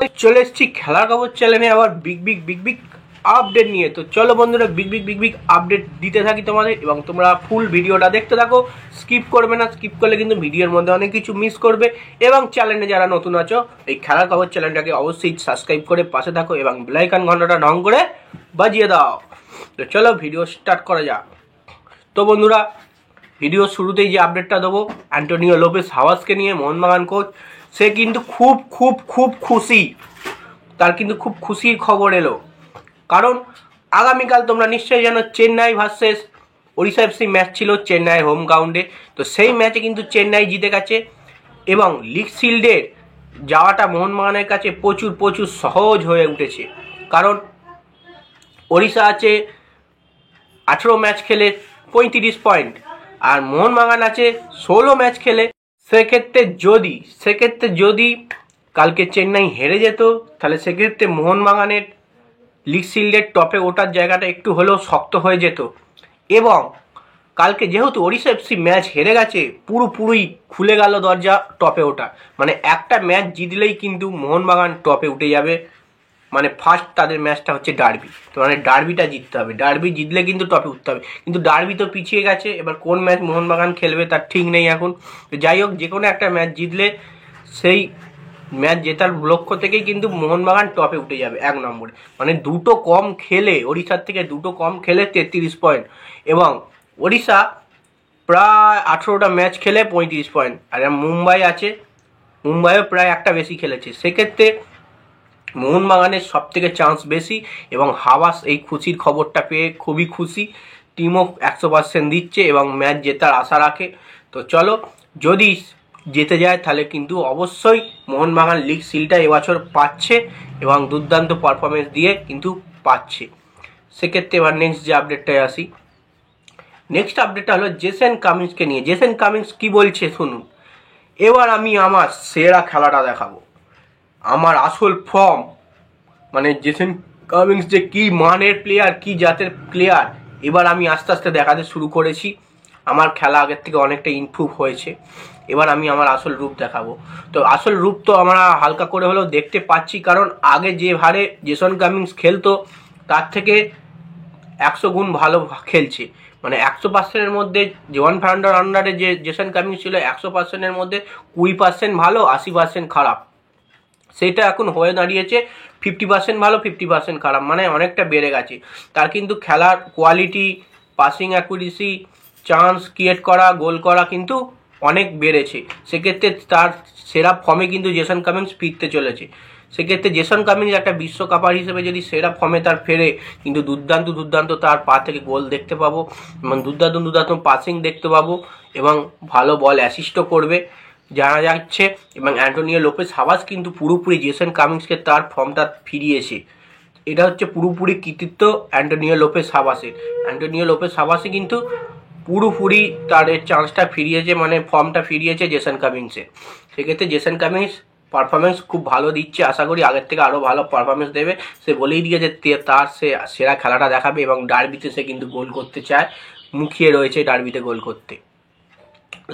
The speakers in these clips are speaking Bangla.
চলে এসেছি খেলার খবর চ্যানেলে আবার বিগ বিগ আপডেট নিয়ে। তো চলো বন্ধুরা বিগ বিগ আপডেট দিতে থাকি তোমাদের, এবং তোমরা ফুল ভিডিওটা দেখতে থাকো, স্কিপ করবে না। স্কিপ করলে কিন্তু ভিডিওর মধ্যে অনেক কিছু মিস করবে। এবং চ্যানেলে যারা নতুন আছো, এই খেলার খবর চ্যানেলটাকে অবশ্যই সাবস্ক্রাইব করে পাশে থাকো এবং বেল আইকন ঘন্টাটা ঢং করে বাজিয়ে দাও। তো চলো ভিডিও স্টার্ট করা যাক। তো বন্ধুরা, ভিডিও শুরুতেই যে আপডেটটা দেবো, অ্যান্টোনিও লোপেস হাওয়াসকে নিয়ে মোহনবাগান কোচ সে কিন্তু খুব খুশি। তার কিন্তু খুব খুশির খবর এলো, কারণ আগামীকাল তোমরা নিশ্চয়ই জানো Chennai versus Odisha FC match ছিল চেন্নাই হোম গ্রাউন্ডে। তো সেই ম্যাচে কিন্তু চেন্নাই জিতে গেছে এবং লিগ শিল্ডের যাওয়াটা মোহনবাগানের কাছে প্রচুর সহজ হয়ে উঠেছে। কারণ ওড়িশা আছে 18 ম্যাচ খেলে 35 পয়েন্ট, আর মোহনবাগান আছে 16 ম্যাচ খেলে। সেক্ষেত্রে যদি কালকে চেন্নাই হেরে যেত, তাহলে সেক্ষেত্রে মোহনবাগানের লিগ শিল্ডের টপে ওঠার জায়গাটা একটু হলেও শক্ত হয়ে যেত। এবং কালকে যেহেতু ওড়িশা এফসি ম্যাচ হেরে গেছে, পুরোপুরি খুলে গেল দরজা টপে ওঠা। মানে একটা ম্যাচ জিতলেই কিন্তু মোহনবাগান টপে উঠে যাবে। মানে ফার্স্ট তাদের ম্যাচটা হচ্ছে ডার্বি, তো মানে ডার্বিটা জিততে হবে। ডার্বি জিতলে কিন্তু টপে উঠতে হবে, কিন্তু ডার্বি তো পিছিয়ে গেছে। এবার কোন ম্যাচ মোহনবাগান খেলবে তার ঠিক নেই এখন। তো যাই হোক, যে কোনো একটা ম্যাচ জিতলে সেই ম্যাচ জেতার লক্ষ্য থেকেই কিন্তু মোহনবাগান টপে উঠে যাবে 1 নম্বরে। মানে দুটো কম খেলে, ওড়িশার থেকে দুটো কম খেলে 33 পয়েন্ট, এবং ওড়িশা প্রায় 18টা ম্যাচ খেলে 35 পয়েন্ট। আর মুম্বাই আছে, মুম্বাইও প্রায় একটা বেশি খেলেছে। সেক্ষেত্রে মোহনবাগানের সব থেকে চান্স বেশি, এবং হাওয়াস এই খুশির খবরটা পেয়ে খুবই খুশি। টিমও 100% দিচ্ছে এবং ম্যাচ জেতার আশা রাখে। তো চলো, যদি জিতে যায় তাহলে কিন্তু অবশ্যই মোহনবাগান লিগ শিল্ডটা এবছর পাচ্ছে এবং দুর্দান্ত পারফরমেন্স দিয়ে কিন্তু পাচ্ছে। সেক্ষেত্রে এবার নেক্সট যে আপডেটটায় আসি। নেক্সট আপডেটটা হলো জেসন কামিন্সকে নিয়ে। জেসন কামিন্স কি বলছে শুনুন। এবার আমি আমার সেরা খেলাটা দেখাবো, আমার আসল ফর্ম। মানে জেসন কামিন্স যে কী মানের প্লেয়ার, কী জাতের প্লেয়ার, এবার আমি আস্তে আস্তে দেখাতে শুরু করেছি। আমার খেলা আগের থেকে অনেকটা ইমপ্রুভ হয়েছে। এবার আমি আমার আসল রূপ দেখাবো। তো আসল রূপ তো আমরা হালকা করে হলেও দেখতে পাচ্ছি, কারণ আগে যে হারে জেসন কামিন্স খেলতো তার থেকে 100 গুণ ভালো খেলছে। মানে 100%-এর মধ্যে জোয়ান ফার্নান্ডোর আন্ডারে যে জেসন কামিন্স ছিল 100%-এর মধ্যে 20% ভালো, 80% খারাপ। সেটা এখন হয়ে দাঁড়িয়েছে 50% ভালো, 50% খারাপ। মানে অনেকটা বেড়ে গেছে। তার কিন্তু খেলার quality, passing accuracy, chance create করা, গোল করা কিন্তু অনেক বেড়েছে। সেক্ষেত্রে তার সেরা ফর্মে কিন্তু জেসন কামিন্স ফিরতে চলেছে। সেক্ষেত্রে জেসন কামিন্স একটা বিশ্বকাপার হিসেবে যদি সেরা ফর্মে তার ফেরে, কিন্তু দুর্দান্ত তার পা থেকে গোল দেখতে পাবো, এবং দুর্দান্ত পাসিং দেখতে পাবো, এবং ভালো বল অ্যাসিস্টও করবে জানা যাচ্ছে। এবং অ্যান্টোনিও লোপেস হাওয়াস কিন্তু পুরোপুরি জেসন কামিন্সকে তার ফর্মটা ফিরিয়েছে। এটা হচ্ছে পুরোপুরি কৃতিত্ব অ্যান্টোনিও লোপেস হাওয়াসের। অ্যান্টোনিও লোপেস হাওয়াসে কিন্তু পুরোপুরি তার চান্সটা ফিরিয়েছে, মানে ফর্মটা ফিরিয়েছে জেসন কামিন্সের। সেক্ষেত্রে জেসন কামিন্স পারফরমেন্স খুব ভালো দিচ্ছে। আশা করি আগের থেকে আরও ভালো পারফরমেন্স দেবে। সে বলেই দিয়েছে তার সে সেরা খেলাটা দেখাবে, এবং ডার্বিতে সে কিন্তু গোল করতে চায়, মুখিয়ে রয়েছে ডার্বিতে গোল করতে।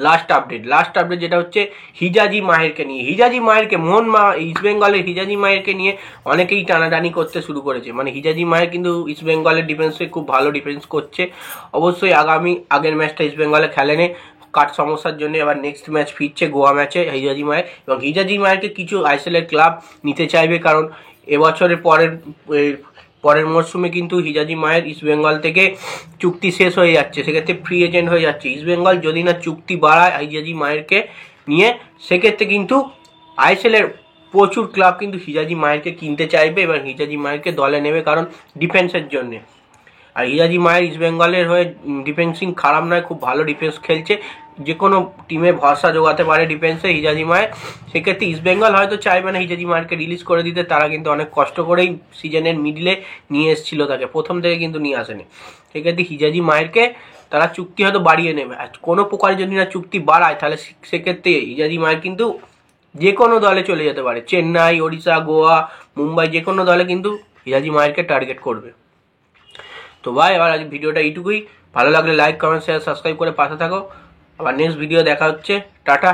লাস্ট আপডেট যেটা হচ্ছে হিজাজি মাহেরকে নিয়ে। হিজাজি মাহেরকে ইস্টবেঙ্গলের হিজাজি মাহেরকে নিয়ে অনেকেই টানাটানি করতে শুরু করেছে। মানে হিজাজি মাহের কিন্তু ইস্টবেঙ্গলের ডিফেন্সে খুব ভালো ডিফেন্স করছে। অবশ্যই আগের ম্যাচটা ইস্টবেঙ্গলে খেলেনি কাট সমস্যার জন্য। এবার নেক্সট ম্যাচ ফিরছে গোয়া ম্যাচে হিজাজি মাহের, এবং হিজাজি মাহেরকে কিছু আইএসএলের ক্লাব নিতে চাইবে, কারণ এবছরের পরের মরশুমে কিন্তু হিজাজি মাহের ইস্টবেঙ্গল থেকে চুক্তি শেষ হয়ে যাচ্ছে। সেক্ষেত্রে ফ্রি এজেন্ট হয়ে যাচ্ছে। ইস্টবেঙ্গল যদি না চুক্তি বাড়ায় হিজাজি মাহেরকে নিয়ে, সেক্ষেত্রে কিন্তু আইএসএলের প্রচুর ক্লাব কিন্তু হিজাজি মাহেরকে কিনতে চাইবে এবং হিজাজি মাহেরকে দলে নেবে, কারণ ডিফেন্সের জন্যে। আর হিজাজি মাহের ইস্টবেঙ্গলের হয়ে ডিফেন্সিং খারাপ নয়, খুব ভালো ডিফেন্স খেলছে। যে কোনো টিমে ভরসা জোগাতে পারে ডিফেন্সে হিজাজি মাহের। সেক্ষেত্রে ইস্টবেঙ্গল হয়তো চাইবে না হিজাজি মাহেরকে রিলিজ করে দিতে। তারা কিন্তু অনেক কষ্ট করেই সিজনের মিডলে নিয়ে এসেছিল তাকে, প্রথম থেকে কিন্তু নিয়ে আসেনি। সেক্ষেত্রে হিজাজি মাহেরকে তারা চুক্তি হয়তো বাড়িয়ে নেবে। আর কোনো প্রকার যদি না চুক্তি বাড়ায়, তাহলে সেক্ষেত্রে হিজাজি মাহের কিন্তু যে কোনো দলে চলে যেতে পারে। চেন্নাই, ওড়িশা, গোয়া, মুম্বাই, যে কোনো দলে কিন্তু হিজাজি মাহেরকে টার্গেট করবে। তো ভাই, এবার আজ ভিডিওটা এইটুকুই। ভালো লাগলে লাইক, কমেন্ট, শেয়ার, সাবস্ক্রাইব করে পাশে থাকো। আবার নেক্সট ভিডিও দেখা হচ্ছে। টাটা।